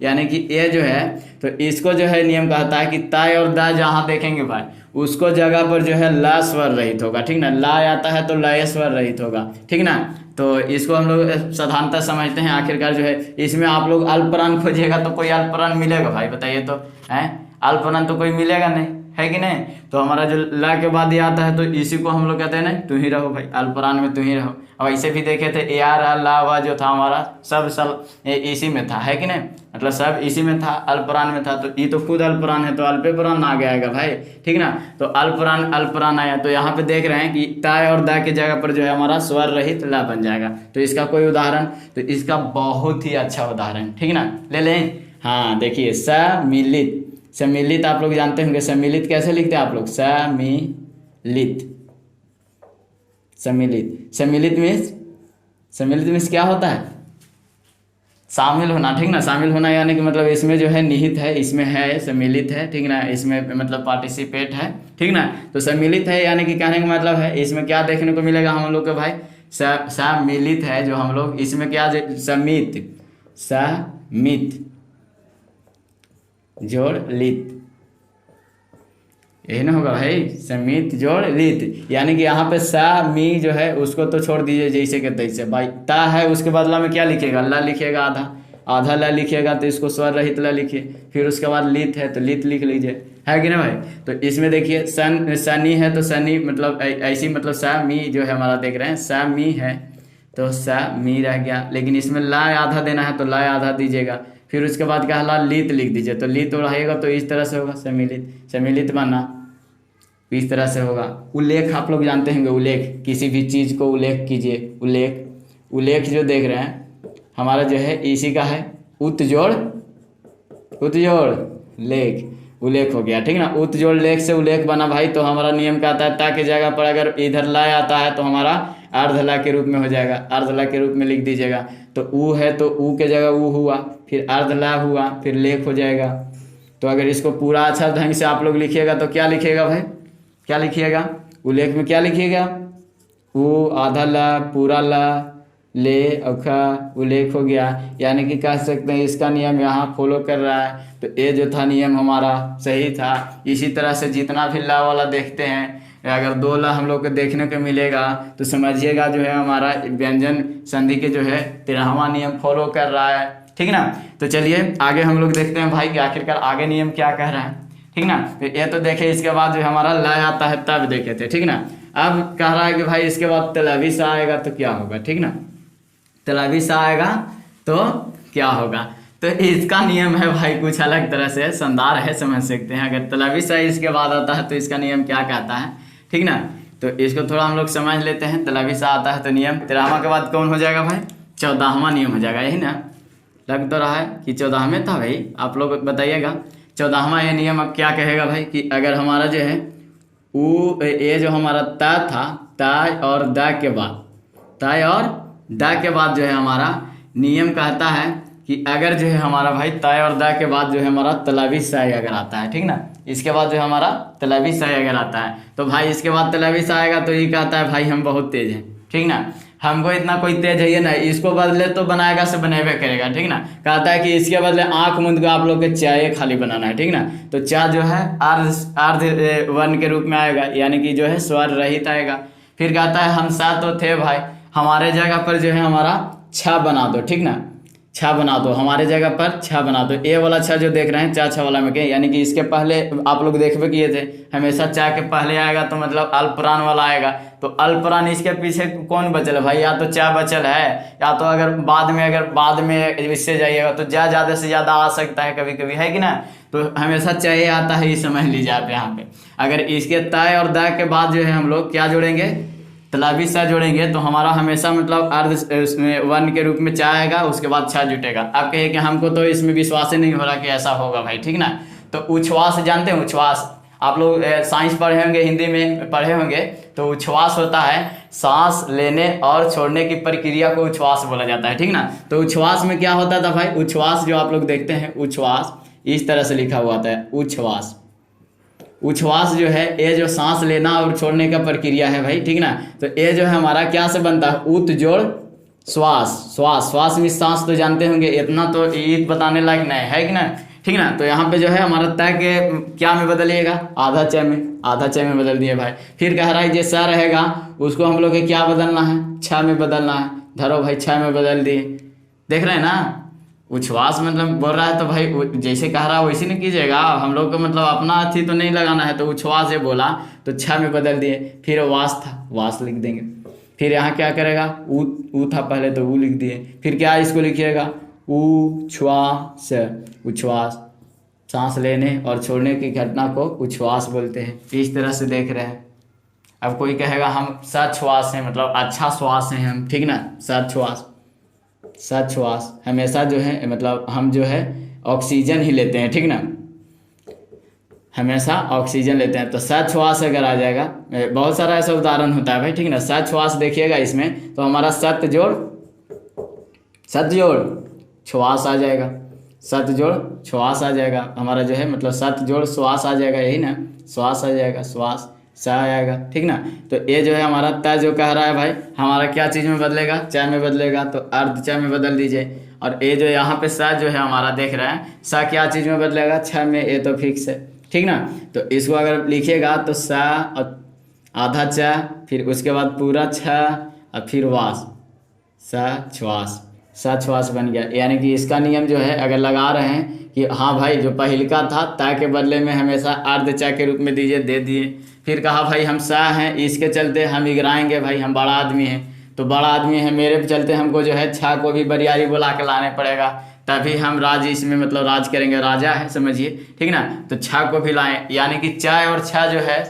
यानी कि ये जो है तो इसको जो है नियम कहता है कि ताय और दा जहाँ देखेंगे भाई उसको जगह पर जो है ला स्वर रहित होगा, ठीक ना। ला आता है तो लय स्वर रहित होगा, ठीक ना। तो इसको हम लोग साधारणतः समझते हैं। आखिरकार जो है इसमें आप लोग अल्पप्राण खोजिएगा तो कोई अल्पप्राण मिलेगा भाई, बताइए तो है, अल्पप्राण तो कोई मिलेगा नहीं, है कि नहीं। तो हमारा जो ला के बाद ये आता है तो इसी को हम लोग कहते हैं ना, तू ही रहो भाई, अल्पप्राण में तू ही रहो। और ऐसे भी देखे थे ए आर ला वा जो था हमारा सब इसी में था, है कि नहीं, मतलब सब इसी में था, अल्पप्राण में था। तो ये तो खुद अल्पप्राण है तो अल्पप्राण आ गया भाई, ठीक ना। तो अल्पप्राण अल्पप्राण आया, तो यहाँ पे देख रहे हैं कि ताय और दा की जगह पर जो है हमारा स्वर रहित ला बन जाएगा। तो इसका कोई उदाहरण, तो इसका बहुत ही अच्छा उदाहरण, ठीक ना, ले लें। हाँ देखिए, सम्मिलित, सम्मिलित आप लोग जानते होंगे, सम्मिलित कैसे लिखते हैं आप लोग, सम्मिलित, सम्मिलित, सम्मिलित मीन्स क्या होता है, शामिल होना, ठीक ना। शामिल होना यानी कि मतलब इसमें जो है निहित है, इसमें है सम्मिलित है, ठीक ना, इसमें मतलब पार्टिसिपेट है, ठीक ना। तो सम्मिलित है यानी कि कहने का मतलब है इसमें क्या देखने को मिलेगा हम लोग को भाई, सम्मिलित है जो हम लोग, इसमें क्या समित, समित जोड़ लित, यही ना होगा भाई, समित जोड़ लित। यानी कि यहाँ पे सा मी जो है उसको तो छोड़ दीजिए जैसे के तैसे भाई, ता है उसके बदला में क्या लिखेगा, ला लिखेगा, आधा आधा ला लिखेगा तो इसको स्वर रहित ला लिखिए। फिर उसके बाद लित है तो लित लिख लीजिए, है कि ना भाई। तो इसमें देखिए सनी है तो सनी मतलब ऐसी मतलब सा मी जो है हमारा देख रहे हैं, सा मी है तो सा मी रह गया, लेकिन इसमें ला आधा देना है तो ला आधा दीजिएगा। फिर उसके बाद क्या ला लित लिख दीजिए, तो लित रहेगा तो इस तरह से होगा, सम्मिलित, सम्मिलित बना इस तरह से होगा। उल्लेख आप लोग जानते होंगे, उल्लेख, किसी भी चीज़ को उल्लेख कीजिए, उल्लेख, उल्लेख जो देख रहे हैं हमारा जो है इसी का है, उत जोड़ लेख, उल्लेख हो गया, ठीक ना। उत जोड़ लेख से उल्लेख बना भाई, तो हमारा नियम का आता है ता की जगह पर अगर इधर ला आता है तो हमारा अर्धला के रूप में हो जाएगा, अर्धला के रूप में लिख दीजिएगा। तो ऊ है तो ऊ के जगह ऊ हुआ, फिर अर्धला हुआ, फिर लेख हो जाएगा। तो अगर इसको पूरा अच्छा ढंग से आप लोग लिखिएगा तो क्या लिखिएगा भाई, क्या लिखिएगा, उल्लेख में क्या लिखिएगा, ऊ आधा ला, पूरा ला, ले औखा उल्लेख हो गया, यानी कि कह सकते हैं इसका नियम यहाँ फॉलो कर रहा है। तो ये जो था नियम हमारा सही था। इसी तरह से जितना भी ला वाला देखते हैं, अगर 2 ला हम लोग को देखने को मिलेगा तो समझिएगा जो है हमारा व्यंजन संधि के जो है 13वां नियम फॉलो कर रहा है, ठीक ना। तो चलिए आगे हम लोग देखते हैं भाई कि आखिरकार आगे नियम क्या कह रहा है, ठीक ना। तो ये तो देखे, इसके बाद जो हमारा ला आता है तब देखे थे, ठीक ना। अब कह रहा है कि भाई इसके बाद तलवी सा आएगा तो क्या होगा, ठीक ना। तलवी सा आएगा तो क्या होगा, तो इसका नियम है भाई कुछ अलग तरह से शानदार है, समझ सकते हैं। अगर तलवी सा इसके बाद आता है तो इसका नियम क्या कहता है, ठीक ना। तो इसको थोड़ा हम लोग समझ लेते हैं। तलवी सा आता है तो नियम 13वां के बाद कौन हो जाएगा भाई, 14वां नियम हो जाएगा, यही ना। लग तो रहा है कि 14वें था भाई, आप लोग बताइएगा। 14वां ये नियम अब क्या कहेगा भाई कि अगर हमारा जो है ये जो हमारा ता था, ताय और दा के बाद, ताय और दा के बाद जो है हमारा नियम कहता है कि अगर जो है हमारा भाई ताय और दा के बाद जो है हमारा तलवी साय अगर आता है, ठीक ना, इसके बाद जो है हमारा तलवी साय अगर आता है तो भाई इसके बाद तलवी सा आएगा तो ये कहता है भाई हम बहुत तेज हैं, ठीक ना, हमको इतना कोई तेज है ये ना, इसको बदले तो बनाएगा से बनेबे करेगा, ठीक ना। कहता है कि इसके बदले आंख मूंद को आप लोग के चाय खाली बनाना है, ठीक ना। तो चा जो है अर्ध वर्ण के रूप में आएगा, यानी कि जो है स्वर रहित आएगा। फिर कहता है हम साथ तो थे भाई, हमारे जगह पर जो है हमारा छा बना दो, ठीक ना, छा बना दो, हमारे जगह पर छा बना दो। ए वाला छा जो देख रहे हैं चा छा वाला में के, यानी कि इसके पहले आप लोग देखबे किए थे हमेशा चा के पहले आएगा तो मतलब अल्परान वाला आएगा। तो अल्परान इसके पीछे कौन बचल है भाई, या तो चा बचल है, या तो अगर बाद में इससे जाइएगा तो ज़्यादा से ज़्यादा आ सकता है कभी कभी, है कि ना। तो हमेशा चाहे आता है, ये समझ लीजिए आप यहाँ पे। अगर इसके तय और दा के बाद जो है हम लोग क्या जोड़ेंगे, तलाबी सा जोड़ेंगे तो हमारा हमेशा मतलब अर्ध उसमें वर्ण के रूप में चा आएगा, उसके बाद छा जुटेगा। आप कहिए कि हमको तो इसमें विश्वास ही नहीं हो रहा कि ऐसा होगा भाई, ठीक ना। तो उच्छ्वास जानते हैं, उच्छ्वास आप लोग साइंस पढ़े होंगे, हिंदी में पढ़े होंगे। तो उच्छ्वास होता है सांस लेने और छोड़ने की प्रक्रिया को उच्छ्वास बोला जाता है, ठीक ना। तो उच्छ्वास में क्या होता था भाई, उच्छ्वास जो आप लोग देखते हैं उच्छ्वास इस तरह से लिखा हुआ था, उच्छ्वास। उच्छ्वास जो है ये जो सांस लेना और छोड़ने का प्रक्रिया है भाई, ठीक ना। तो ये जो है हमारा क्या से बनता है, उत जोड़ श्वास, श्वास, श्वास में सांस तो जानते होंगे, इतना तो ईद बताने लायक नहीं है कि ना, ठीक ना। तो यहाँ पे जो है हमारा तय के क्या में बदलिएगा, आधा चय में, आधा चय में बदल दिए भाई। फिर कह रहा है जो स रहेगा उसको हम लोग के क्या बदलना है, छ में बदलना है। धरो भाई छ में बदल दिए, देख रहे हैं ना। उच्छ्वास मतलब बोल रहा है तो भाई जैसे कह रहा है वैसे नहीं कीजिएगा, हम लोग को मतलब अपना अथी तो नहीं लगाना है। तो उच्छ्वास से बोला तो छ में बदल दिए। फिर वास था, वास लिख देंगे। फिर यहाँ क्या करेगा, ऊ था पहले तो ऊ लिख दिए। फिर क्या इसको लिखिएगा, उच्छ्वास, उच्छ्वास, सांस लेने और छोड़ने की घटना को उच्छ्वास बोलते हैं। इस तरह से देख रहे हैं। अब कोई कहेगा हम सच्छ्वास हैं, मतलब अच्छा श्वास हैं हम, ठीक ना, सच्छ्वास, सच्छ्वास हमेशा जो है मतलब हम जो है ऑक्सीजन ही लेते हैं, ठीक ना, हमेशा ऑक्सीजन लेते हैं। तो सच्छ्वास अगर आ जाएगा, बहुत सारा ऐसा उदाहरण होता है भाई, ठीक ना। सच्छ्वास देखिएगा इसमें तो हमारा सत जोड़ श्वास आ जाएगा, सत जोड़ श्वास आ जाएगा हमारा जो है, मतलब सत जोड़ श्वास आ जाएगा, यही ना, श्वास आ जाएगा, श्वास सा आएगा, ठीक ना। तो ये जो है हमारा तय जो कह रहा है भाई हमारा क्या चीज़ में बदलेगा, चा में बदलेगा। तो अर्ध चा में बदल दीजिए। और ये जो यहाँ पे सा जो है हमारा देख रहे हैं, सा क्या चीज़ में बदलेगा, छ में, ये तो फिक्स है, ठीक ना। तो इसको अगर लिखिएगा तो सा और आधा चा, फिर उसके बाद पूरा छ और फिर वास, सच्छ्वास, सच्छ्वास बन गया। यानी कि इसका नियम जो है अगर लगा रहे हैं कि हाँ भाई जो पहिलका था ता के बदले में हमेशा अर्ध चा के रूप में दीजिए, दे दिए। फिर कहा भाई हम सा हैं, इसके चलते हम इगराएंगे भाई, हम बड़ा आदमी हैं, तो बड़ा आदमी है मेरे चलते हमको जो है छा को भी बरियारी बुला के लाने पड़ेगा, तभी हम राज इसमें मतलब राज करेंगे, राजा है समझिए, ठीक ना। तो छा को भी लाएं, यानी कि चाय और छा जो है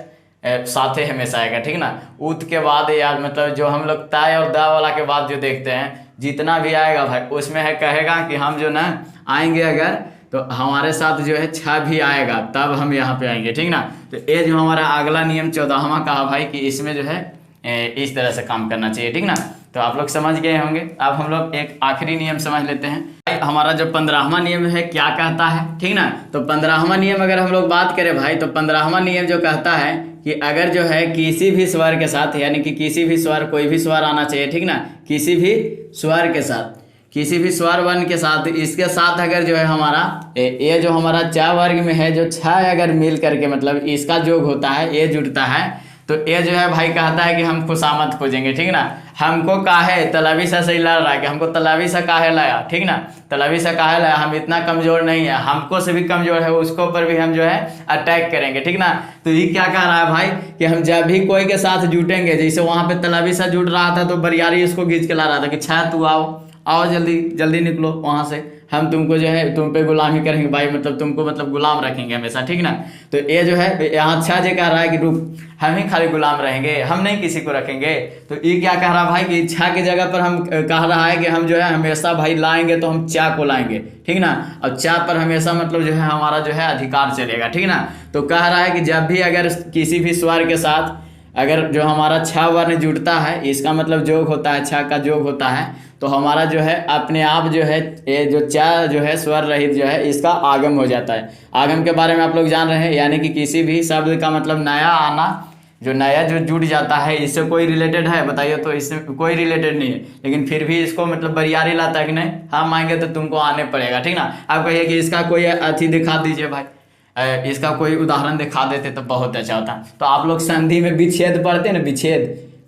साथे हमेशा आएगा, ठीक ना। उत के बाद यार मतलब जो हम लोग ताय और दा वाला के बाद जो देखते हैं जितना भी आएगा भाई उसमें है कहेगा कि हम जो ना आएंगे अगर तो हमारे साथ जो है छा भी आएगा तब हम यहाँ पे आएंगे, ठीक ना। तो ये जो हमारा अगला नियम 14वां कहा भाई कि इसमें जो है इस तरह से काम करना चाहिए, ठीक ना। तो आप लोग समझ गए होंगे। अब हम लोग एक आखिरी नियम समझ लेते हैं भाई, हमारा जो 15वां नियम है क्या कहता है, ठीक ना। तो 15वां नियम अगर हम लोग बात करें भाई तो 15वां नियम जो कहता है कि अगर जो है किसी भी स्वर के साथ, यानी कि किसी भी स्वर, कोई भी स्वर आना चाहिए, ठीक ना, किसी भी स्वर के साथ, किसी भी स्वर वर्ण के साथ, इसके साथ अगर जो है हमारा ये जो हमारा च वर्ग में है जो छ अगर मिल करके मतलब इसका योग होता है, ये जुड़ता है, तो ये जो है भाई कहता है कि हम खुशामद खोजेंगे, ठीक ना। हमको काहे तलवी सा सही लड़ रहा है कि हमको तलवी सा काहे लाया, ठीक ना, तलवी सा काहे लाया, हम इतना कमजोर नहीं है, हमको से भी कमजोर है, उसको पर भी हम जो है अटैक करेंगे, ठीक ना। तो ये क्या कह रहा है भाई कि हम जब भी कोई के साथ जुटेंगे, जैसे वहां पे तलवी सा जुट रहा था तो बरियारी इसको खींच के ला रहा था कि छा तू आओ जल्दी जल्दी निकलो वहां से, हम तुमको जो है तुम पे गुलामी करेंगे भाई, मतलब तुमको मतलब गुलाम रखेंगे हमेशा, ठीक ना। तो ये जो है यहाँ अच्छा जे कह रहा है कि रुक, हम ही खाली गुलाम रहेंगे, हम नहीं किसी को रखेंगे। तो ये क्या कह रहा भाई कि इच्छा की जगह पर हम कह रहा है कि हम जो है हमेशा भाई लाएंगे तो हम चा को लाएंगे, ठीक ना। और चा पर हमेशा मतलब जो है हमारा जो है अधिकार चलेगा, ठीक ना। तो कह रहा है कि जब भी अगर किसी भी स्वर के साथ अगर जो हमारा छ वर्ण जुड़ता है, इसका मतलब योग होता है, छ का योग होता है, तो हमारा जो है अपने आप जो है ये जो चा जो है स्वर रहित जो है इसका आगम हो जाता है। आगम के बारे में आप लोग जान रहे हैं, यानी कि किसी भी शब्द का मतलब नया आना, जो नया जो जुड़ जाता है, इससे कोई रिलेटेड है बताइए, तो इससे कोई रिलेटेड नहीं है, लेकिन फिर भी इसको मतलब बरियारी लाता है कि नहीं हम आएंगे तो तुमको आने पड़ेगा, ठीक ना। आप कहिए कि इसका कोई अथी दिखा दीजिए भाई, इसका कोई उदाहरण दिखा देते तो बहुत अच्छा होता। तो आप लोग संधि में विच्छेद पढ़ते हैं ना,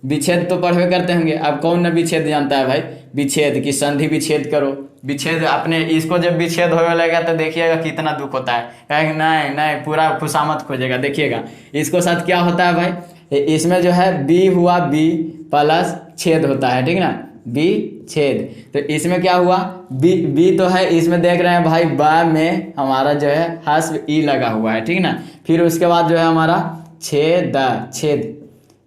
विच्छेद तो पढ़वे करते होंगे। अब कौन ना विच्छेद जानता है भाई, विच्छेद की संधि विच्छेद करो, विच्छेद अपने इसको जब विच्छेद होने लगेगा तो देखिएगा कितना दुख होता है, कहेंगे नहीं नहीं पूरा खुशामद खोजेगा, देखिएगा इसको साथ क्या होता है भाई, इसमें जो है बी हुआ, बी प्लस छेद होता है, ठीक ना, बी छेद। तो इसमें क्या हुआ, बी तो है, इसमें देख रहे हैं भाई बा में हमारा जो है हस्व ई लगा हुआ है, ठीक ना। फिर उसके बाद जो है हमारा छेद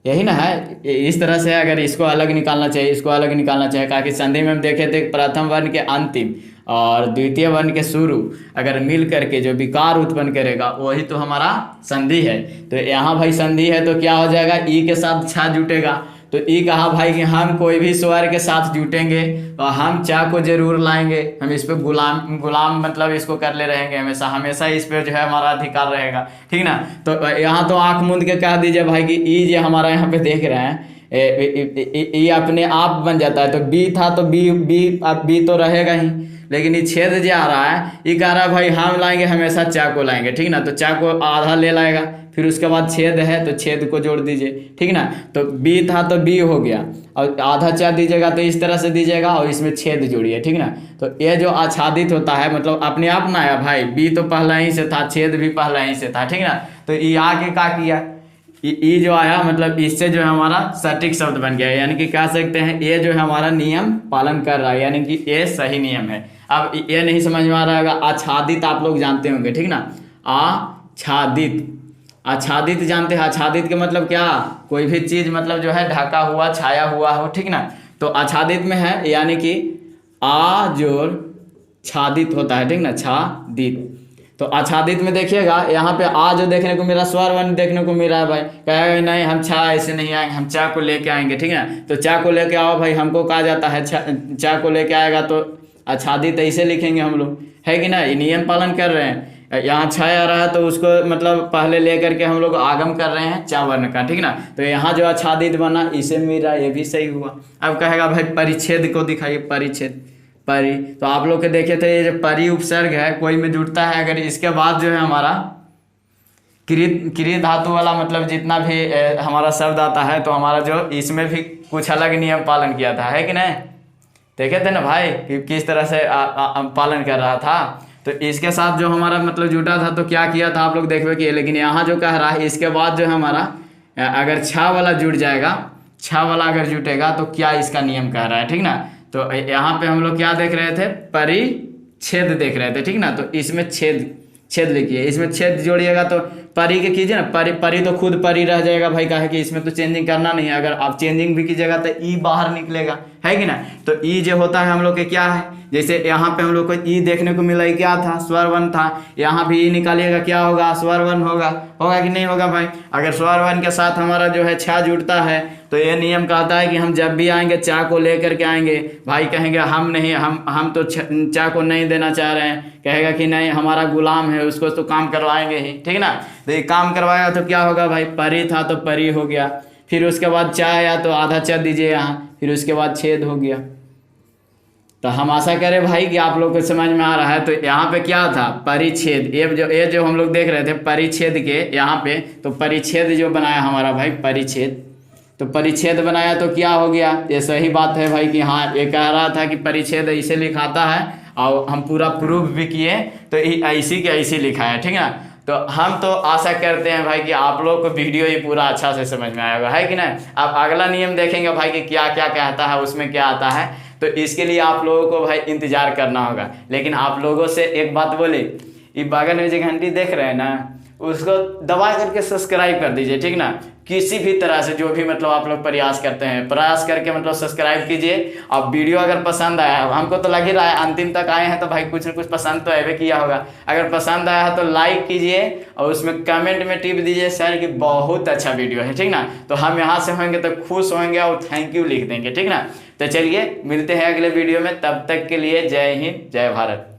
यही ना है। इस तरह से अगर इसको अलग निकालना चाहिए, इसको अलग निकालना चाहिए, ताकि संधि में हम देखे थे प्रथम वर्ण के अंतिम और द्वितीय वर्ण के शुरू अगर मिल करके जो विकार उत्पन्न करेगा वही तो हमारा संधि है। तो यहाँ भाई संधि है तो क्या हो जाएगा, ई के साथ छा जुटेगा। तो ई कहा भाई कि हम कोई भी स्वर के साथ जुटेंगे और हम चा को जरूर लाएंगे, हम इस पे गुलाम मतलब इसको कर ले रहेंगे, हमेशा इस पे जो है हमारा अधिकार रहेगा, ठीक ना। तो यहाँ तो आंख मूंद के कह दीजिए भाई कि ई जो हमारा यहाँ पे देख रहे हैं ये अपने आप बन जाता है। तो बी था तो बी तो रहेगा ही, लेकिन ये छेद जो आ रहा है ये कह रहा है भाई हम लाएंगे हमेशा चा को लाएंगे, ठीक ना। तो चा को आधा ले लाएगा, फिर उसके बाद छेद है तो छेद को जोड़ दीजिए, ठीक ना। तो बी था तो बी हो गया और आधा चा दीजिएगा तो इस तरह से दीजिएगा और इसमें छेद जोड़िए, ठीक ना। तो ये जो आच्छादित होता है मतलब अपने आप ना आया भाई, बी तो पहला ही से था, छेद भी पहला ही से था, ठीक ना। तो ये आगे क्या किया, ये जो आया मतलब इससे जो है हमारा सटीक शब्द बन गया, यानी कि कह सकते हैं ये जो है हमारा नियम पालन कर रहा है, यानी कि ये सही नियम है। अब ये नहीं समझ में आ रहा होगा, आच्छादित आप लोग जानते होंगे, ठीक ना, आच्छादित जानते हैं। आच्छादित के मतलब क्या, कोई भी चीज मतलब जो है ढका हुआ छाया हुआ हो, ठीक ना। तो आच्छादित में है यानी कि आ जोड़ छादित होता है, ठीक ना, छादित। तो आच्छादित में देखिएगा यहाँ पे आ जो देखने को मेरा स्वर वर्ण देखने को मिल रहा है भाई, कहेगा नहीं हम छा ऐसे नहीं आएंगे, हम चा को लेके आएंगे, ठीक है। तो चा को लेके आओ भाई, हमको कहा जाता है चा को लेके आएगा तो आच्छादित ऐसे लिखेंगे हम लोग, है कि ना। नियम पालन कर रहे हैं, यहाँ छा आ रहा है तो उसको मतलब पहले लेकर के हम लोग आगम कर रहे हैं चा वर्ण का, ठीक ना। तो यहाँ जो आच्छादित बना इसे मिल रहा है, ये भी सही हुआ। अब कहेगा भाई परिच्छेद को दिखाइए, परिच्छेद परि, तो आप लोग के देखे थे ये जो परि उपसर्ग है कोई में जुड़ता है, अगर इसके बाद जो है हमारा कृत धातु वाला मतलब जितना भी हमारा शब्द आता है तो हमारा जो इसमें भी कुछ अलग नियम पालन किया था, है कि नहीं। देखे थे ना भाई कि किस तरह से पालन कर रहा था। तो इसके साथ जो हमारा मतलब जुटा था तो क्या किया था आप लोग देखो कि, लेकिन यहाँ जो कह रहा है इसके बाद जो है हमारा अगर छा वाला जुड़ जाएगा, छा वाला अगर जुटेगा तो क्या इसका नियम कह रहा है, ठीक ना। तो यहाँ पे हम लोग क्या देख रहे थे, परिच्छेद देख रहे थे, ठीक ना। तो इसमें छेद लिखिए, इसमें छेद जोड़िएगा तो परी के कीजिए ना, परी तो खुद परी रह जाएगा भाई, काहे कि इसमें तो चेंजिंग करना नहीं है। अगर आप चेंजिंग भी कीजिएगा तो ई बाहर निकलेगा, है कि ना। तो ई जो होता है हम लोग के क्या है, जैसे यहाँ पे हम लोग को ई देखने को मिला, क्या था, स्वर वर्ण था। यहाँ भी ई निकालिएगा क्या होगा, स्वर वर्ण होगा कि नहीं होगा भाई। अगर स्वर वर्ण के साथ हमारा जो है छा जुड़ता है तो ये नियम कहता है कि हम जब भी आएंगे चाय को लेकर के आएंगे, भाई कहेंगे हम नहीं, हम तो चाय को नहीं देना चाह रहे हैं, कहेगा कि नहीं हमारा गुलाम है, उसको तो काम करवाएंगे ही, ठीक ना। तो ये काम करवाएगा तो क्या होगा भाई, परी था तो परी हो गया, फिर उसके बाद चाय आया तो आधा चाय दीजिए यहाँ, फिर उसके बाद छेद हो गया। तो हम आशा करें भाई कि आप लोग को समझ में आ रहा है। तो यहाँ पे क्या था, परिच्छेद, ये जो हम लोग देख रहे थे परिच्छेद के यहाँ पे, तो परिच्छेद जो बनाया हमारा भाई परिच्छेद, तो परिच्छेद बनाया तो क्या हो गया, ये सही बात है भाई कि हाँ ये कह रहा था कि परिच्छेद ऐसे लिखाता है, और हम पूरा प्रूफ भी किए, तो ऐसी के ऐसी लिखा है, ठीक है ना। तो हम तो आशा करते हैं भाई कि आप लोग को वीडियो ये पूरा अच्छा से समझ में आएगा, है कि नहीं। अब अगला नियम देखेंगे भाई कि क्या क्या कहता है, उसमें क्या आता है, तो इसके लिए आप लोगों को भाई इंतजार करना होगा। लेकिन आप लोगों से एक बात बोले, ये बगल में जो घंटी देख रहे हैं ना, उसको दबा करके सब्सक्राइब कर दीजिए, ठीक ना। किसी भी तरह से जो भी मतलब आप लोग प्रयास करते हैं, प्रयास करके मतलब सब्सक्राइब कीजिए। अब वीडियो अगर पसंद आया, हमको तो लग ही रहा है अंतिम तक आए हैं तो भाई कुछ न कुछ पसंद तो है किया होगा। अगर पसंद आया है तो लाइक कीजिए और उसमें कमेंट में टिप दीजिए सर कि बहुत अच्छा वीडियो है, ठीक ना। तो हम यहाँ से होंगे तो खुश होंगे और थैंक यू लिख देंगे, ठीक ना। तो चलिए मिलते हैं अगले वीडियो में, तब तक के लिए जय हिंद जय भारत।